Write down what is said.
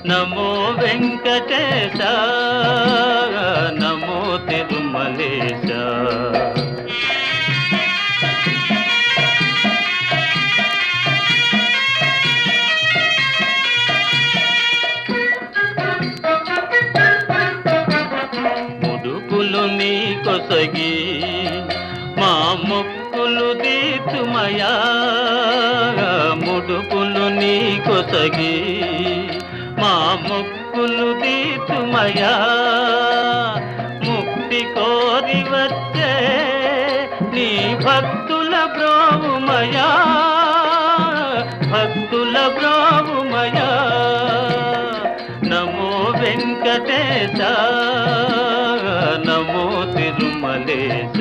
నమో వెంకటేశ, నమో తిరుమలేశ. ముడుపులు నీ కొసగి మా మొక్కులు తీర్చుమయా, ముడుపులు నీ కొసగి మా మొక్కులు తీర్చుమయా. ముక్తి కోరి వచ్చే నీ భక్తుల బ్రోవుమయా, భక్తుల బ్రోవుమయా. నమో వెంకటేశ, నమో తిరుమలేశ.